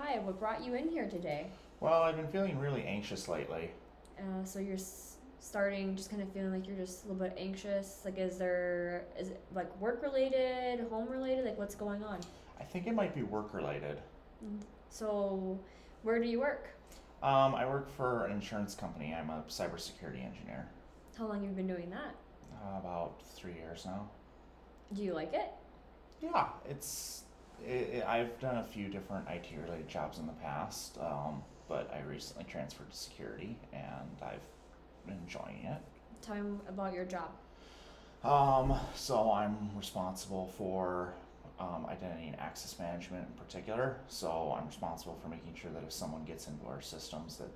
Hi, what brought you in here today? Well, I've been feeling really anxious lately. So you're starting just kind of feeling like you're just a little bit anxious. Like, is it like work related, home related? Like, what's going on? I think it might be work related. Mm. So, where do you work? I work for an insurance company. I'm a cybersecurity engineer. How long have you been doing that? About 3 years now. Do you like it? Yeah, I've done a few different IT related jobs in the past, but I recently transferred to security and I've been enjoying it. Tell me about your job. So I'm responsible for identity and access management in particular. So I'm responsible for making sure that if someone gets into our systems, that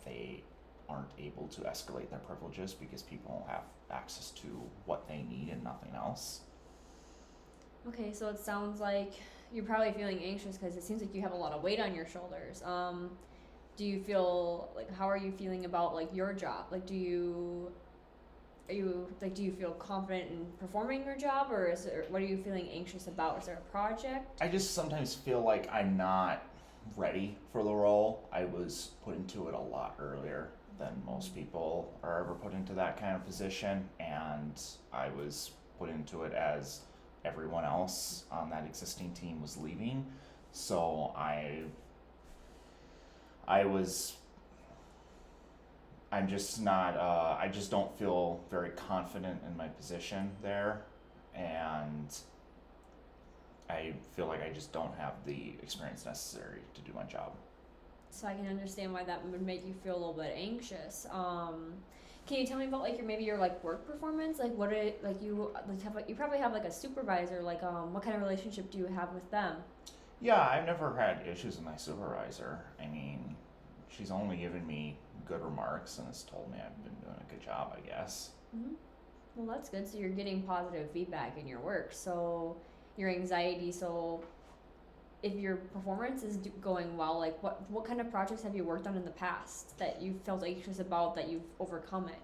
they aren't able to escalate their privileges because people have access to what they need and nothing else. Okay, so it sounds like you're probably feeling anxious because it seems like you have a lot of weight on your shoulders. Do you feel like how are you feeling about like your job? Like, do you feel confident in performing your job, or what are you feeling anxious about? Is there a project? I just sometimes feel like I'm not ready for the role. I was put into it a lot earlier than most people are ever put into that kind of position, and I was put into it as everyone else on that existing team was leaving. So I was I'm just not I just don't feel very confident in my position there, and I feel like I just don't have the experience necessary to do my job. So I can understand why that would make you feel a little bit anxious. Can you tell me about like your like work performance? Like what it like you like have you probably have like a supervisor. Like what kind of relationship do you have with them? Yeah, I've never had issues with my supervisor. I mean, she's only given me good remarks and has told me I've been doing a good job, I guess. Hmm. Well, that's good. So you're getting positive feedback in your work. So your anxiety. So if your performance is going well, like what kind of projects have you worked on in the past that you felt anxious about that you've overcome it?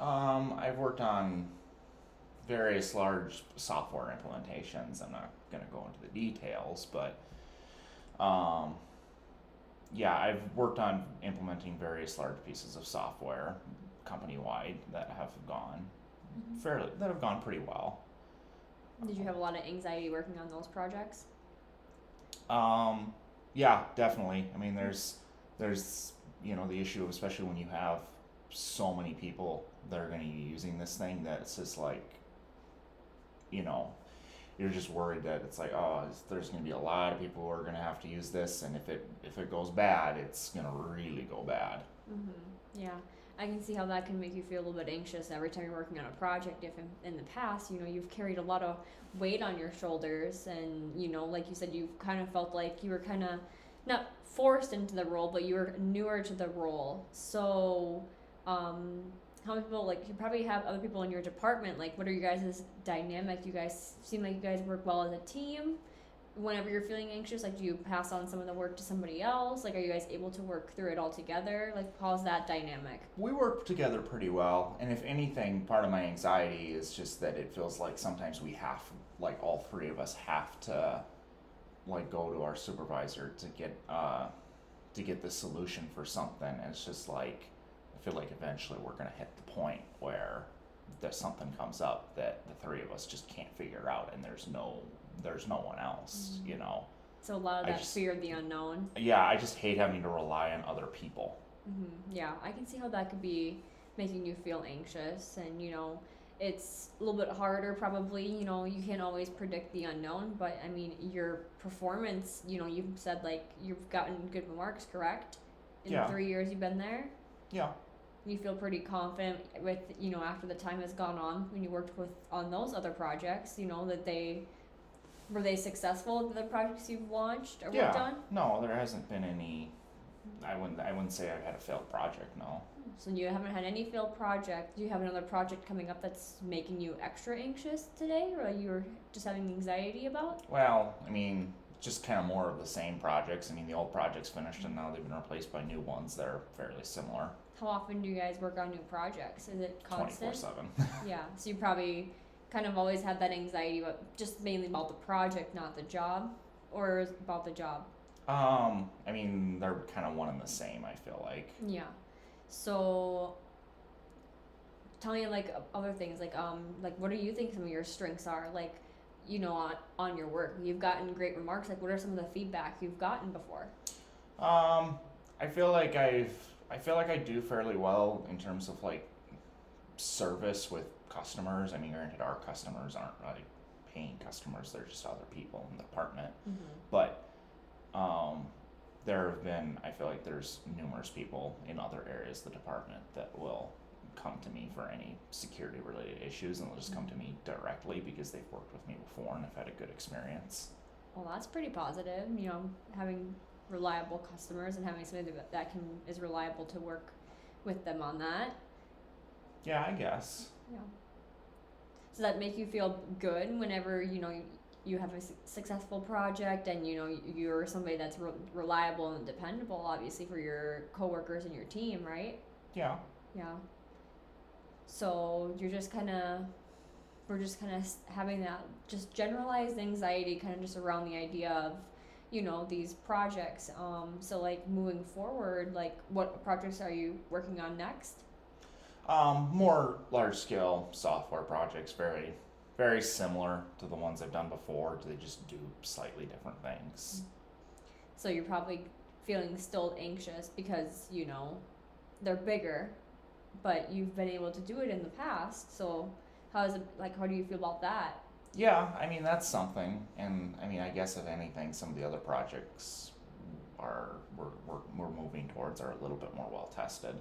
I've worked on various large software implementations. I'm not going to go into the details, but um, yeah, I've worked on implementing various large pieces of software company wide that have gone pretty well. Did you have a lot of anxiety working on those projects? Um, yeah, definitely. I mean, there's the issue, especially when you have so many people that are going to be using this thing, that it's just like you know you're just worried that it's like, oh, there's going to be a lot of people who are going to have to use this, and if it goes bad, it's going to really go bad. Yeah, I can see how that can make you feel a little bit anxious every time you're working on a project. If in the past, you've carried a lot of weight on your shoulders, and like you said, you've kind of felt like you were kind of not forced into the role, but you were newer to the role. So, um, how many people like you probably have other people in your department? Like, what are you guys' dynamic? You guys seem like you guys work well as a team whenever you're feeling anxious, like do you pass on some of the work to somebody else? Like are you guys able to work through it all together? Like how's that dynamic? We work together pretty well, and if anything, part of my anxiety is just that it feels like sometimes like all three of us have to like go to our supervisor to get the solution for something. And it's just like I feel like eventually we're gonna hit the point where there's something comes up that the three of us just can't figure out, and there's no one else. So a lot of I that just fear of the unknown. Yeah, I just hate having to rely on other people. Yeah, I can see how that could be making you feel anxious, and it's a little bit harder probably. You can't always predict the unknown, but I mean your performance, you've said like you've gotten good marks, correct? In Yeah, 3 years you've been there. yeah. You feel pretty confident with after the time has gone on when you worked with on those other projects, that they were they successful, the projects you've launched or worked Yeah, on. no, there hasn't been any. I wouldn't say I've had a failed project. No. So you haven't had any failed project. Do you have another project coming up that's making you extra anxious today, or you're just having anxiety about? Well, I mean, just kind of more of the same projects. I mean, the old projects finished and now they've been replaced by new ones that are fairly similar. How often do you guys work on new projects? Is it constant? 24/7. Yeah, so you probably kind of always had that anxiety, but just mainly about the project, not the job, or about the job. I mean, they're kind of one and the same, I feel like. Yeah. So tell me like other things like what do you think some of your strengths are like on your work you've gotten great remarks like what are some of the feedback you've gotten before. Um, I feel like I do fairly well in terms of like service with customers. I mean, granted, our customers aren't like paying customers; they're just other people in the department. But um, there have been, I feel like there's numerous people in other areas of the department that will come to me for any security related issues, and they'll just come to me directly because they've worked with me before and have had a good experience. Well, that's pretty positive, having reliable customers and having somebody that is reliable to work with them on that. Yeah, I guess. Yeah. Does that make you feel good whenever you have a successful project and you're somebody that's reliable and dependable, obviously for your coworkers and your team, right? Yeah. Yeah. So we're just kind of having that just generalized anxiety, kind of just around the idea of these projects. So like moving forward, like what projects are you working on next? More large scale software projects, very, very similar to the ones I've done before. They just do slightly different things. So you're probably feeling still anxious because, they're bigger, but you've been able to do it in the past. So how do you feel about that? Yeah, I mean, that's something. And I mean, I guess if anything, some of the other projects we're moving towards are a little bit more well tested.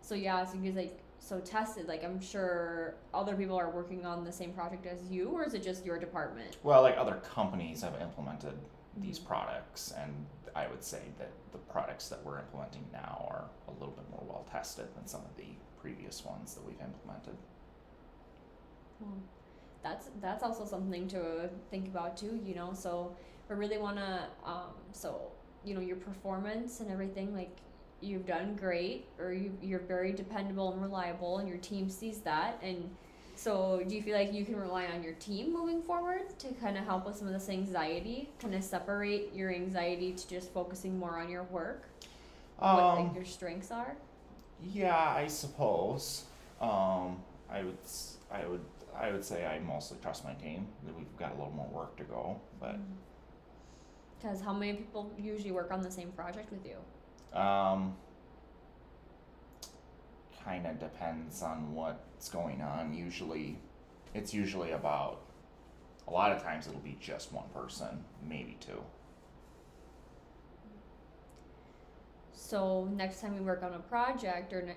So yeah, so because so tested, like I'm sure other people are working on the same project as you, or is it just your department? Well, like other companies have implemented these products, and I would say that the products that we're implementing now are a little bit more well tested than some of the previous ones that we've implemented. Well, that's also something to think about too, So we really wanna your performance and everything, like you've done great, or you're very dependable and reliable, and your team sees that. And so, do you feel like you can rely on your team moving forward to kind of help with some of this anxiety, kind of separate your anxiety to just focusing more on your work? What like your strengths are? Yeah, I suppose. I would say I mostly trust my team. That we've got a little more work to go, but Because how many people usually work on the same project with you? Kind of depends on what's going on. It's usually about. A lot of times it'll be just one person, maybe two. So next time we work on a project, or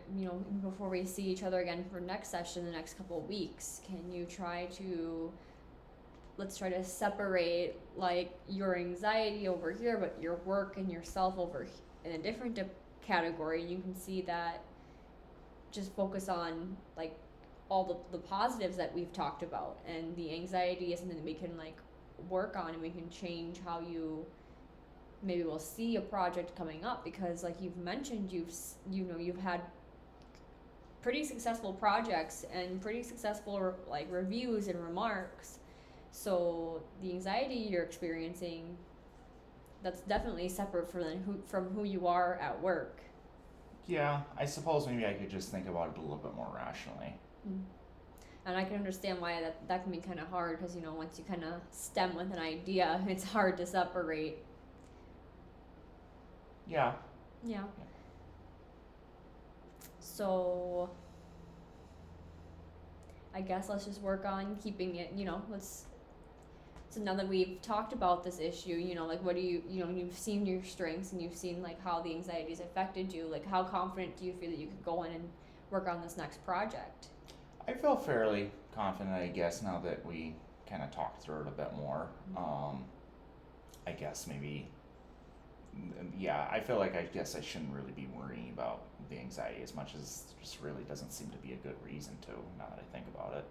before we see each other again for next session, the next couple of weeks, can you let's try to separate like your anxiety over here, but your work and yourself over in a different category. You can see that. Just focus on like all the positives that we've talked about, and the anxiety is something that we can like work on, and we can change how you maybe will see a project coming up, because like you've mentioned, you've had pretty successful projects and pretty successful like reviews and remarks. So the anxiety you're experiencing, that's definitely separate from who you are at work. Yeah, I suppose maybe I could just think about it a little bit more rationally. And I can understand why that can be kind of hard, because once you kind of stem with an idea, it's hard to separate. Yeah. Yeah. So I guess let's just work on keeping it, so now that we've talked about this issue, like what do you've seen your strengths, and you've seen like how the anxiety's affected you, like how confident do you feel that you could go in and work on this next project? I feel fairly confident, I guess, now that we kind of talked through it a bit more. I guess maybe, yeah, I feel like I guess I shouldn't really be worrying about the anxiety as much, as it just really doesn't seem to be a good reason to, now that I think about it.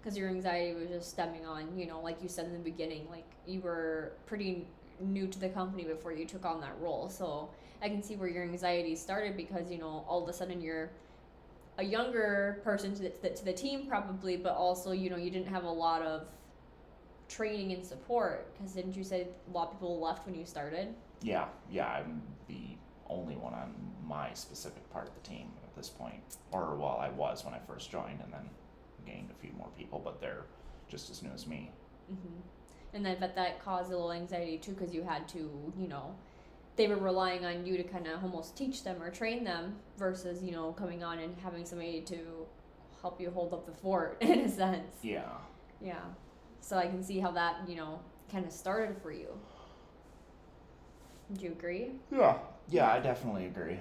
Because your anxiety was just stemming on, like you said in the beginning, like you were pretty new to the company before you took on that role. So I can see where your anxiety started, because, all of a sudden you're a younger person to the team probably, but also, you didn't have a lot of training and support, because didn't you say a lot of people left when you started? Yeah, I'm the only one on my specific part of the team at this point. Or, well, I was when I first joined, and then gained a few more people, but they're just as new as me. Mm-hmm. And I bet that caused a little anxiety too, because you had to, they were relying on you to kind of almost teach them or train them versus, coming on and having somebody to help you hold up the fort in a sense. Yeah. Yeah. So I can see how that, kind of started for you. Do you agree? Yeah, I definitely agree.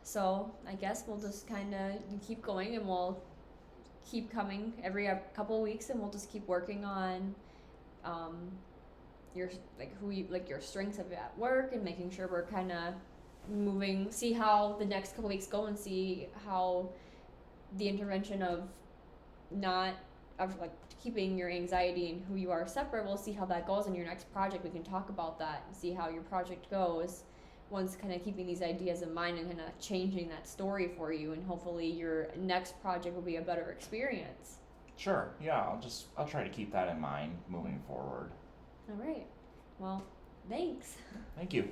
So I guess we'll just kind of keep going, and we'll keep coming every couple of weeks, and we'll just keep working on your your strengths of at work, and making sure we're kind of moving. See how the next couple of weeks go, and see how the intervention of keeping your anxiety and who you are separate. We'll see how that goes in your next project. We can talk about that and see how your project goes. Once kind of keeping these ideas in mind and kind of changing that story for you, and hopefully your next project will be a better experience. Sure. Yeah, I'll try to keep that in mind moving forward. All right. Well, thanks. Thank you.